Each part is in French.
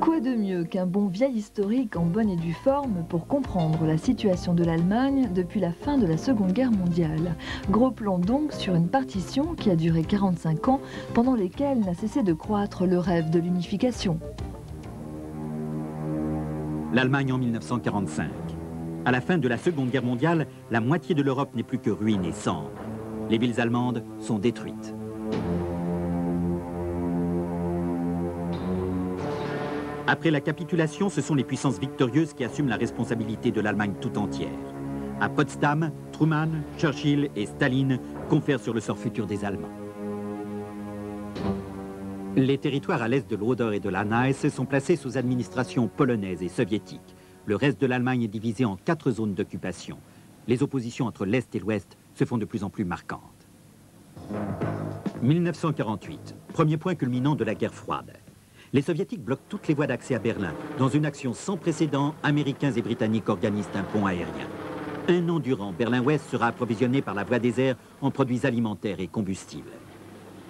Quoi de mieux qu'un bon vieil historique en bonne et due forme pour comprendre la situation de l'Allemagne depuis la fin de la Seconde Guerre mondiale. Gros plan donc sur une partition qui a duré 45 ans, pendant lesquels n'a cessé de croître le rêve de l'unification. L'Allemagne en 1945. À la fin de la Seconde Guerre mondiale, la moitié de l'Europe n'est plus que ruine et cendres. Les villes allemandes sont détruites. Après la capitulation, ce sont les puissances victorieuses qui assument la responsabilité de l'Allemagne tout entière. À Potsdam, Truman, Churchill et Staline confèrent sur le sort futur des Allemands. Les territoires à l'est de l'Oder et de la Neisse sont placés sous administration polonaise et soviétique. Le reste de l'Allemagne est divisé en 4 zones d'occupation. Les oppositions entre l'Est et l'Ouest se font de plus en plus marquantes. 1948, premier point culminant de la guerre froide. Les soviétiques bloquent toutes les voies d'accès à Berlin. Dans une action sans précédent, Américains et Britanniques organisent un pont aérien. Un an durant, Berlin-Ouest sera approvisionné par la voie des airs en produits alimentaires et combustibles.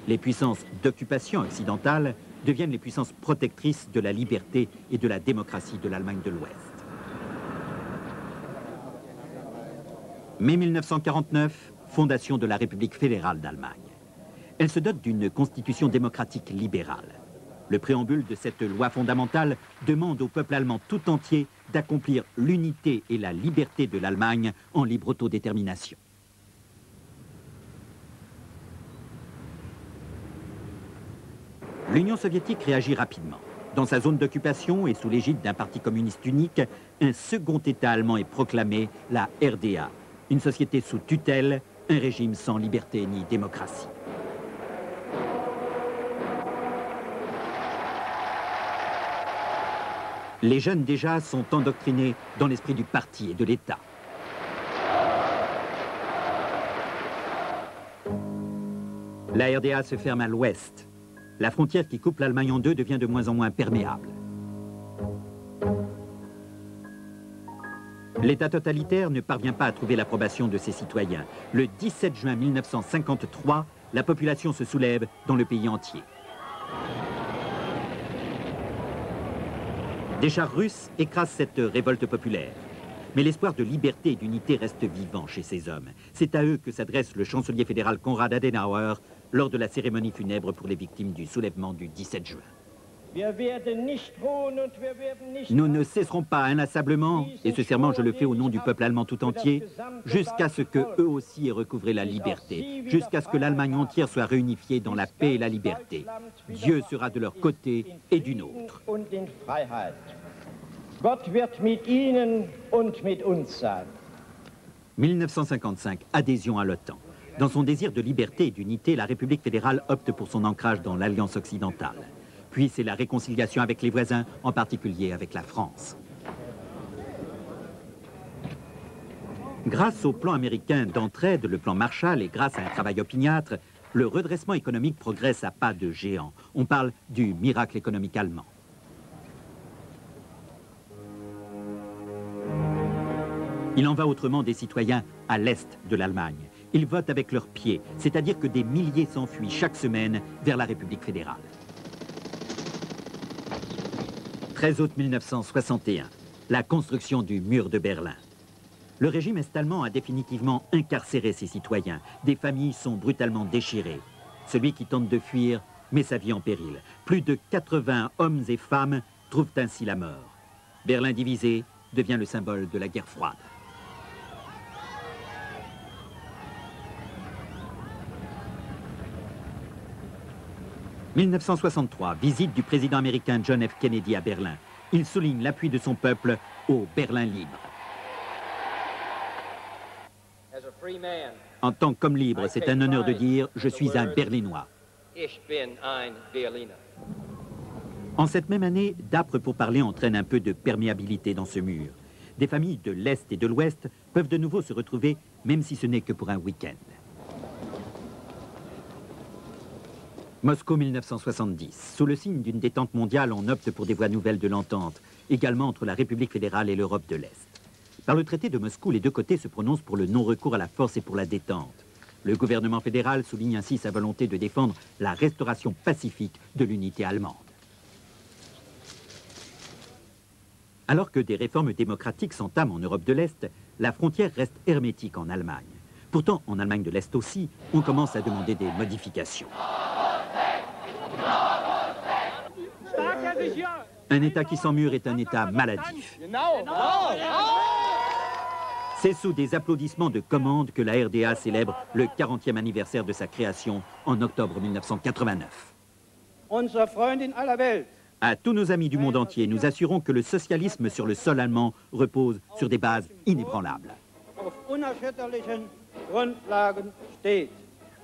Les puissances d'occupation occidentale deviennent les puissances protectrices de la liberté et de la démocratie de l'Allemagne de l'Ouest. Mai 1949, fondation de la République fédérale d'Allemagne. Elle se dote d'une constitution démocratique libérale. Le préambule de cette loi fondamentale demande au peuple allemand tout entier d'accomplir l'unité et la liberté de l'Allemagne en libre autodétermination. L'Union soviétique réagit rapidement. Dans sa zone d'occupation et sous l'égide d'un parti communiste unique, un second État allemand est proclamé, la RDA, une société sous tutelle, un régime sans liberté ni démocratie. Les jeunes déjà sont endoctrinés dans l'esprit du parti et de l'État. La RDA se ferme à l'ouest. La frontière qui coupe l'Allemagne en deux devient de moins en moins perméable. L'État totalitaire ne parvient pas à trouver l'approbation de ses citoyens. Le 17 juin 1953, la population se soulève dans le pays entier. Des chars russes écrasent cette révolte populaire. Mais l'espoir de liberté et d'unité reste vivant chez ces hommes. C'est à eux que s'adresse le chancelier fédéral Konrad Adenauer lors de la cérémonie funèbre pour les victimes du soulèvement du 17 juin. Nous ne cesserons pas inlassablement, et ce serment je le fais au nom du peuple allemand tout entier, jusqu'à ce qu'eux aussi aient recouvré la liberté, jusqu'à ce que l'Allemagne entière soit réunifiée dans la paix et la liberté. Dieu sera de leur côté et du nôtre. Gott wird mit ihnen und mit uns sein. 1955, adhésion à l'OTAN. Dans son désir de liberté et d'unité, la République fédérale opte pour son ancrage dans l'Alliance occidentale. Puis c'est la réconciliation avec les voisins, en particulier avec la France. Grâce au plan américain d'entraide, le plan Marshall, et grâce à un travail opiniâtre, le redressement économique progresse à pas de géant. On parle du miracle économique allemand. Il en va autrement des citoyens à l'est de l'Allemagne. Ils votent avec leurs pieds, c'est-à-dire que des milliers s'enfuient chaque semaine vers la République fédérale. 13 août 1961, la construction du mur de Berlin. Le régime est-allemand a définitivement incarcéré ses citoyens. Des familles sont brutalement déchirées. Celui qui tente de fuir met sa vie en péril. Plus de 80 hommes et femmes trouvent ainsi la mort. Berlin divisé devient le symbole de la guerre froide. « 1963, visite du président américain John F. Kennedy à Berlin. Il souligne l'appui de son peuple au Berlin libre. En tant qu'homme libre, c'est un honneur de dire « Je suis un Berlinois ». En cette même année, d'âpres pourparlers entraînent un peu de perméabilité dans ce mur. Des familles de l'Est et de l'Ouest peuvent de nouveau se retrouver, même si ce n'est que pour un week-end. Moscou 1970. Sous le signe d'une détente mondiale, on opte pour des voies nouvelles de l'entente, également entre la République fédérale et l'Europe de l'Est. Par le traité de Moscou, les deux côtés se prononcent pour le non-recours à la force et pour la détente. Le gouvernement fédéral souligne ainsi sa volonté de défendre la restauration pacifique de l'unité allemande. Alors que des réformes démocratiques s'entament en Europe de l'Est, la frontière reste hermétique en Allemagne. Pourtant, en Allemagne de l'Est aussi, on commence à demander des modifications. Un État qui s'emmure est un État maladif. C'est sous des applaudissements de commande que la RDA célèbre le 40e anniversaire de sa création en octobre 1989. À tous nos amis du monde entier, nous assurons que le socialisme sur le sol allemand repose sur des bases inébranlables.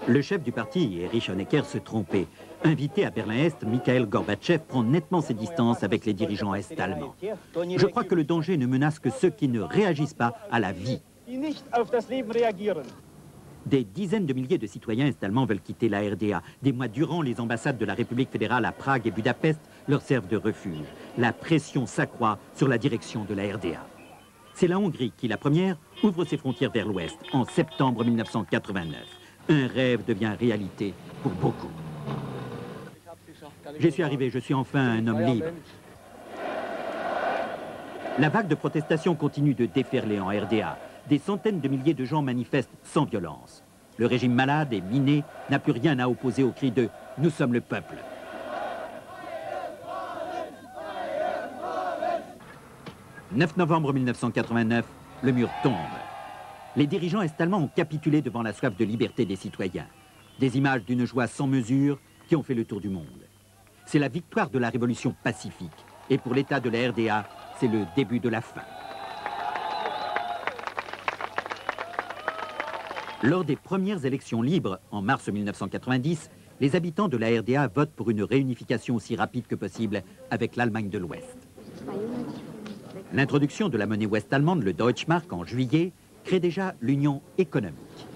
Le chef du parti, Erich Honecker, se trompait. Invité à Berlin-Est, Mikhail Gorbatchev prend nettement ses distances avec les dirigeants est-allemands. Je crois que le danger ne menace que ceux qui ne réagissent pas à la vie. Des dizaines de milliers de citoyens est-allemands veulent quitter la RDA. Des mois durant, les ambassades de la République fédérale à Prague et Budapest leur servent de refuge. La pression s'accroît sur la direction de la RDA. C'est la Hongrie qui, la première, ouvre ses frontières vers l'Ouest en septembre 1989. Un rêve devient réalité pour beaucoup. J'y suis arrivé, je suis enfin un homme libre. La vague de protestation continue de déferler en RDA. Des centaines de milliers de gens manifestent sans violence. Le régime malade et miné n'a plus rien à opposer au cri de « Nous sommes le peuple ». 9 novembre 1989, le mur tombe. Les dirigeants est-allemands ont capitulé devant la soif de liberté des citoyens. Des images d'une joie sans mesure qui ont fait le tour du monde. C'est la victoire de la révolution pacifique. Et pour l'État de la RDA, c'est le début de la fin. Lors des premières élections libres, en mars 1990, les habitants de la RDA votent pour une réunification aussi rapide que possible avec l'Allemagne de l'Ouest. L'introduction de la monnaie ouest-allemande, le Deutschmark, en juillet, crée déjà l'union économique.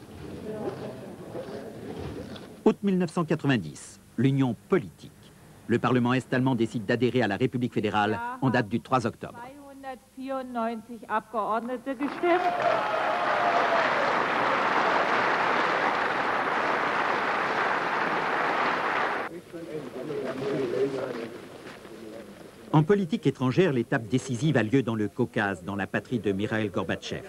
Août 1990, l'union politique. Le Parlement est-allemand décide d'adhérer à la République fédérale en date du 3 octobre. En politique étrangère, l'étape décisive a lieu dans le Caucase, dans la patrie de Mikhail Gorbatchev.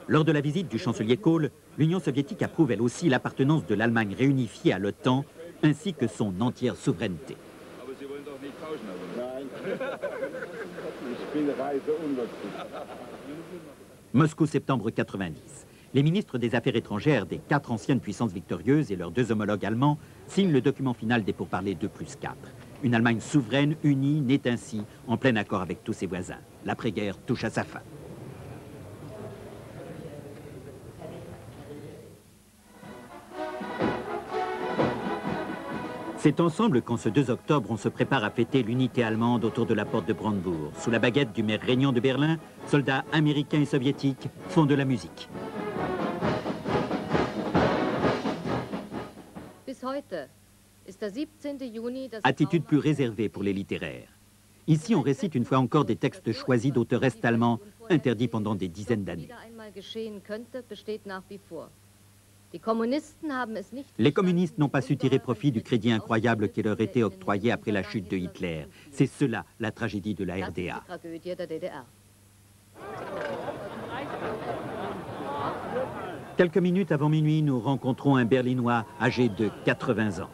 Lors de la visite du chancelier Kohl, l'Union soviétique approuve elle aussi l'appartenance de l'Allemagne réunifiée à l'OTAN, ainsi que son entière souveraineté. Moscou, septembre 90. Les ministres des Affaires étrangères des 4 anciennes puissances victorieuses et leurs 2 homologues allemands signent le document final des pourparlers 2+4. Une Allemagne souveraine, unie, naît ainsi, en plein accord avec tous ses voisins. L'après-guerre touche à sa fin. C'est ensemble qu'en ce 2 octobre, on se prépare à fêter l'unité allemande autour de la porte de Brandebourg. Sous la baguette du maire régnant de Berlin, soldats américains et soviétiques font de la musique. Attitude plus réservée pour les littéraires. Ici, on récite une fois encore des textes choisis d'auteurs est-allemands, interdits pendant des dizaines d'années. Les communistes n'ont pas su tirer profit du crédit incroyable qui leur était octroyé après la chute de Hitler. C'est cela, la tragédie de la RDA. Quelques minutes avant minuit, nous rencontrons un Berlinois âgé de 80 ans.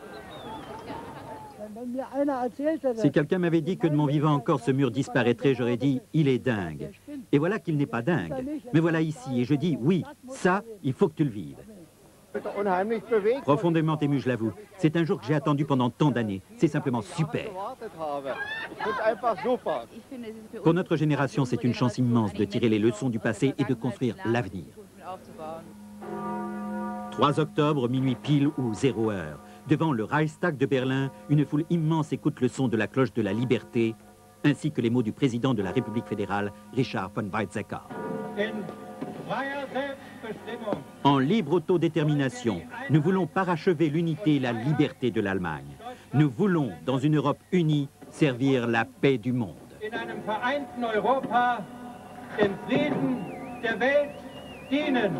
Si quelqu'un m'avait dit que de mon vivant encore ce mur disparaîtrait, j'aurais dit « il est dingue ». Et voilà qu'il n'est pas dingue. Mais voilà ici, et je dis « oui, ça, il faut que tu le vives ». Profondément ému, je l'avoue. C'est un jour que j'ai attendu pendant tant d'années. C'est simplement super. Pour notre génération, c'est une chance immense de tirer les leçons du passé et de construire l'avenir. 3 octobre, minuit pile ou 0 heure. Devant le Reichstag de Berlin, une foule immense écoute le son de la cloche de la liberté, ainsi que les mots du président de la République fédérale, Richard von Weizsäcker. En libre autodétermination, nous voulons parachever l'unité et la liberté de l'Allemagne. Nous voulons, dans une Europe unie, servir la paix du monde. In einem vereinten Europa den Frieden der Welt dienen.